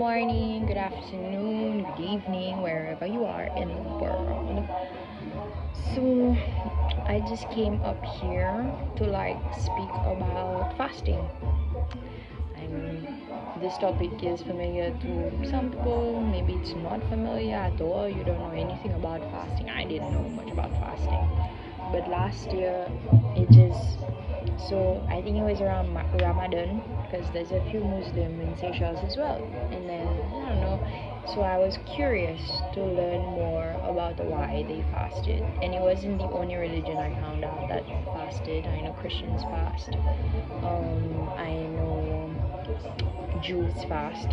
morning, good afternoon, good evening, wherever you are in the world. So, I just came up here to speak about fasting. I mean, this topic is familiar to some people, maybe it's not familiar at all. You don't know anything about fasting. I didn't know much about fasting. But last year, it just so I think it was around Ramadan because there's a few Muslim in Seychelles as well. And then I don't know. So I was curious to learn more about why they fasted. And it wasn't the only religion I found out that fasted. I know Christians fast. I know Jews fast.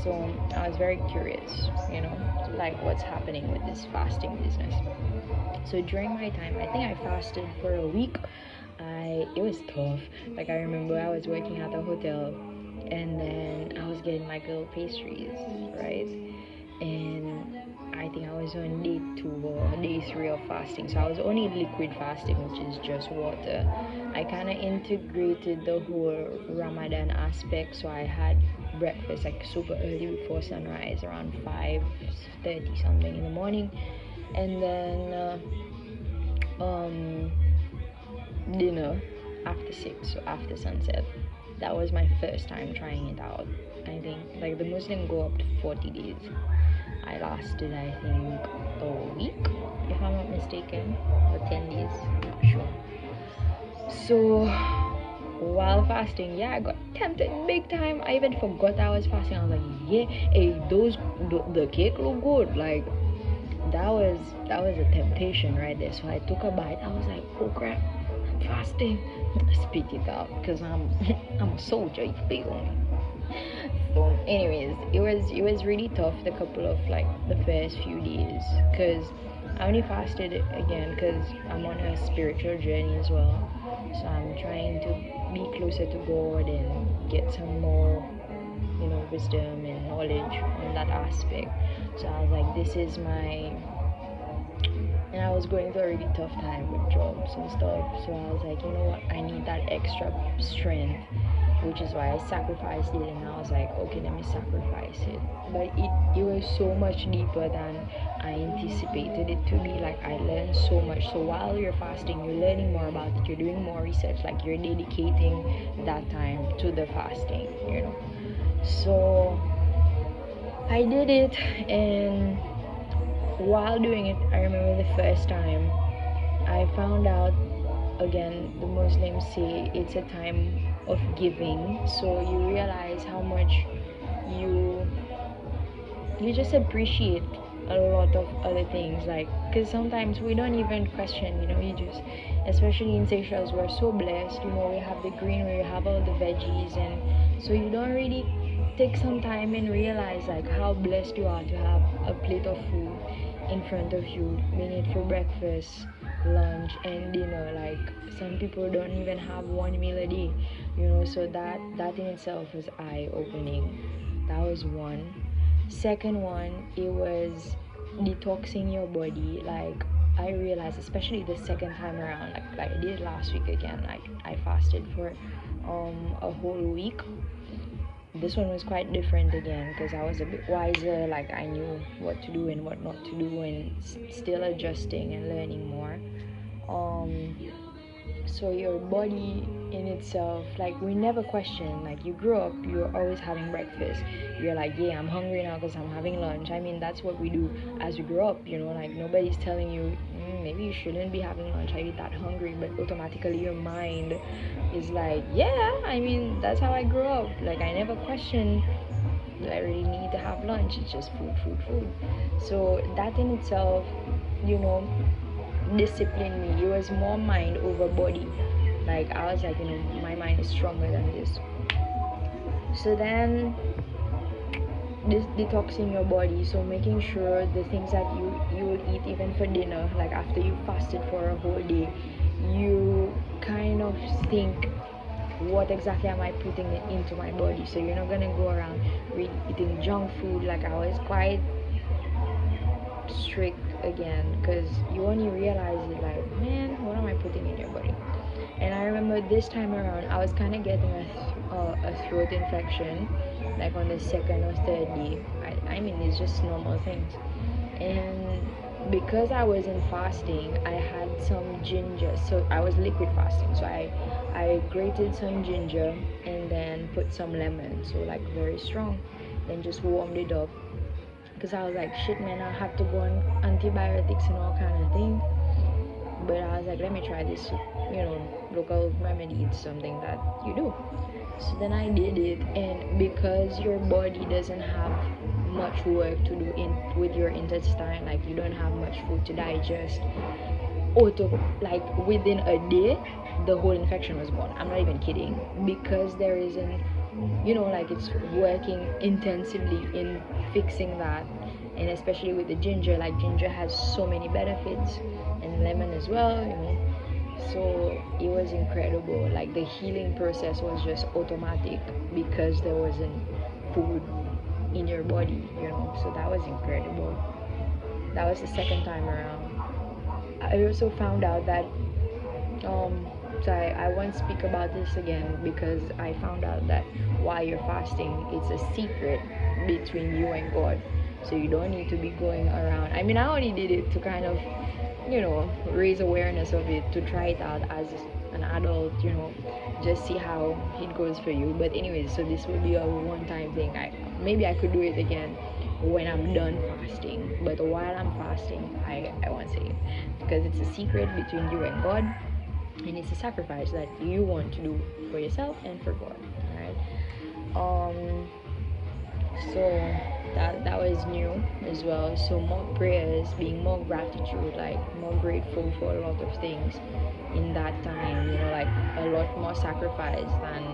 So I was very curious, like what's happening with this fasting business. So during my time, I think I fasted for a week. It was tough. Like I remember I was working at a hotel and then I was getting like little pastries, right? And I think I was on day 2 or day 3 of fasting. So I was only liquid fasting, which is just water. I kind of integrated the whole Ramadan aspect. So I had breakfast like super early before sunrise, around 5:30 something in the morning. And then dinner after 6, so after sunset. That was my first time trying it out. I think like the Muslim go up to 40 days. I lasted, I think, a week, if I'm not mistaken, or 10 days, not sure. So while fasting, yeah, I got tempted big time. I even forgot I was fasting. I was like, yeah, hey, the cake look good. Like that was a temptation right there. So I took a bite. I was like, oh crap, I'm fasting. Spit it out because I'm a soldier. You feel me? So, anyways, it was really tough the couple of like the first few days because I only fasted again because I'm on a spiritual journey as well. So I'm trying to be closer to God and get some more wisdom and knowledge on that aspect. So I was like, this is my and I was going through a really tough time with jobs and stuff. So I was like, you know what, I need that extra strength, which is why I sacrificed it. And I was like, okay, let me sacrifice it. But it was so much deeper than I anticipated it to be. Like I learned so much. So while you're fasting, you're learning more about it. You're doing more research. Like you're dedicating that time to the fasting. So I did it, and while doing it, I remember the first time I found out, again, the Muslims say it's a time of giving. So you realize how much you you just appreciate a lot of other things, like because sometimes we don't even question, you just, especially in Seychelles, we're so blessed, we have the greenery, we have all the veggies, and so you don't really take some time and realize like how blessed you are to have a plate of food in front of you, being it for breakfast, lunch, and dinner. Like some people don't even have one meal a day, so that in itself was eye-opening. That was one. Second one, it was detoxing your body. Like I realized, especially the second time around, like I did last week again. Like I fasted for a whole week. This one was quite different again because I was a bit wiser. Like I knew what to do and what not to do, and still adjusting and learning more. Um, so your body in itself, like we never question, like you grew up, you're always having breakfast, you're like, yeah, I'm hungry now because I'm having lunch. I mean, that's what we do as we grow up, like nobody's telling you, maybe you shouldn't be having lunch, are you that hungry? But automatically your mind is like, yeah, I mean, that's how I grew up. Like I never questioned, do I really need to have lunch? It's just food, food, food. So that in itself, you know disciplined me. It was more mind over body. Like I was like, my mind is stronger than this. So then this detoxing your body, so making sure the things that you will eat even for dinner, like after you fasted for a whole day, you kind of think, what exactly am I putting into my body? So you're not gonna go around eating junk food. Like I was quite strict again because you only realize it like, man, what am I putting in your body? And I remember this time around, I was kind of getting a throat infection, like on the second or third day. I mean, it's just normal things. And because I was in fasting, I had some ginger. So I was liquid fasting. So I grated some ginger and then put some lemon. So like very strong. Then just warmed it up. Because I was like, shit, man, I have to go on antibiotics and all kind of thing. But I was like, let me try this, local remedy. It's something that you do. So then I did it, and because your body doesn't have much work to do in with your intestine, like you don't have much food to digest, like within a day, the whole infection was gone. I'm not even kidding, because there isn't, like it's working intensively in fixing that. And especially with the ginger, like ginger has so many benefits, and lemon as well. So it was incredible. Like the healing process was just automatic because there wasn't food in your body. So that was incredible. That was the second time around. I also found out that so I won't speak about this again, because I found out that while you're fasting, it's a secret between you and God. So you don't need to be going around. I mean, I only did it to kind of, raise awareness of it, to try it out as an adult, just see how it goes for you. But anyways, so this will be a one-time thing. Maybe I could do it again when I'm done fasting. But while I'm fasting, I won't say it, because it's a secret between you and God, and it's a sacrifice that you want to do for yourself and for God. All right. So that was new as well. So more prayers, being more gratitude, like more grateful for a lot of things in that time. Like a lot more sacrifice than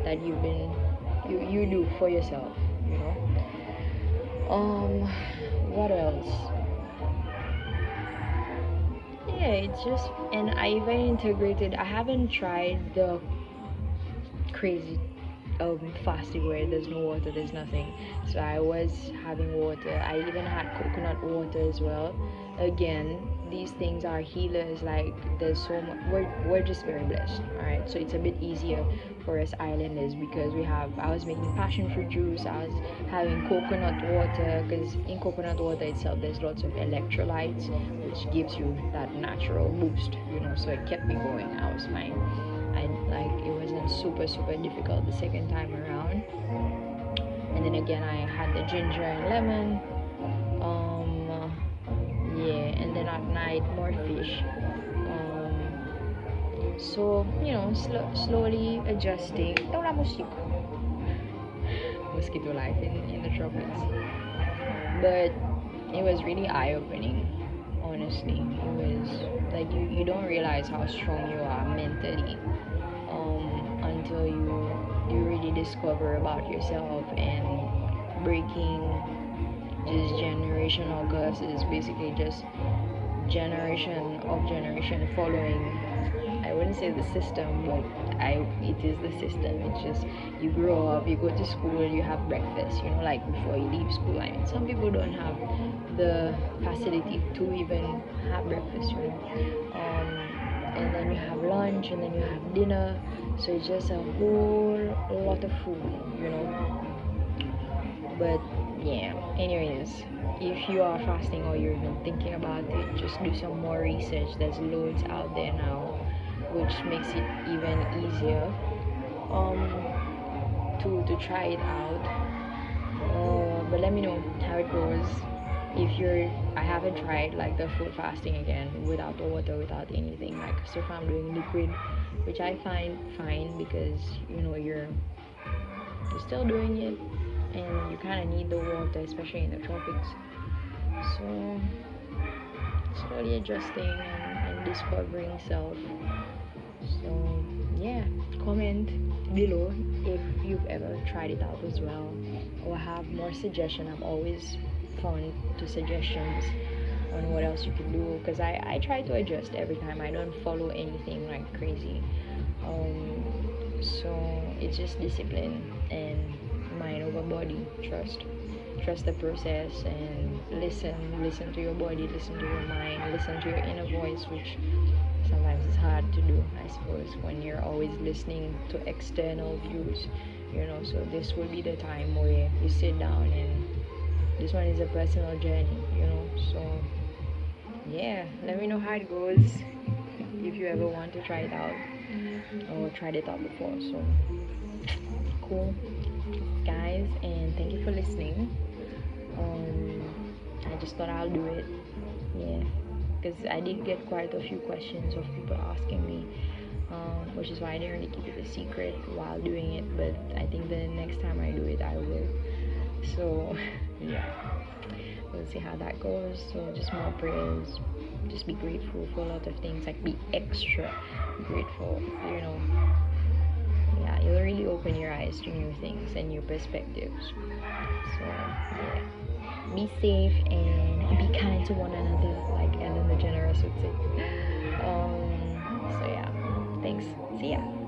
that you do for yourself. What else? Yeah, it's just, and I even integrated. I haven't tried the crazy fasting where there's no water, there's nothing. So I was having water. I even had coconut water as well. Again, these things are healers. Like there's so much. We're just very blessed. All right. So it's a bit easier for us islanders, because I was making passion fruit juice. I was having coconut water, because in coconut water itself there's lots of electrolytes, which gives you that natural boost. So it kept me going. I was fine. It wasn't super super difficult the second time around. And then again, I had the ginger and lemon. Yeah, and then at night more fish. So slowly adjusting. Mosquito life in the tropics. But it was really eye-opening. Honestly, it was like you don't realize how strong you are mentally until you really discover about yourself, and breaking just generational curses, basically just generation following. I wouldn't say the system, but it is the system. It's just you grow up, you go to school, you have breakfast, like before you leave school. I mean, some people don't have the facility to even have breakfast. And then you have lunch, and then you have dinner. So it's just a whole lot of food. But yeah, anyways, if you are fasting or you're even thinking about it, just do some more research. There's loads out there now, which makes it even easier to try it out. But let me know how it goes. I haven't tried like the food fasting again without the water, without anything. Like so far I'm doing liquid, which I find fine, because you're still doing it, and you kind of need the water, especially in the tropics. So slowly adjusting and discovering self. So yeah, comment below if you've ever tried it out as well, or have more suggestion. I'm always prone to suggestions on what else you can do, because I try to adjust every time. I don't follow anything like crazy. So it's just discipline and mind over body. Trust the process, and listen to your body, listen to your mind, listen to your inner voice, which sometimes is hard to do, I suppose, when you're always listening to external views, so this will be the time where you sit down, and this one is a personal journey, so yeah, let me know how it goes if you ever want to try it out or tried it out before. So cool, guys, and thank you for listening. I just thought I'll do it, yeah, because I did get quite a few questions of people asking me, which is why I didn't really keep it a secret while doing it, but I think the next time I do it I will. So yeah, we'll see how that goes. So just more prayers, just be grateful for a lot of things, like be extra grateful, yeah, you'll really open your eyes to new things and new perspectives. So yeah, be safe and be kind to one another, like Ellen DeGeneres would say. So yeah, thanks, see ya.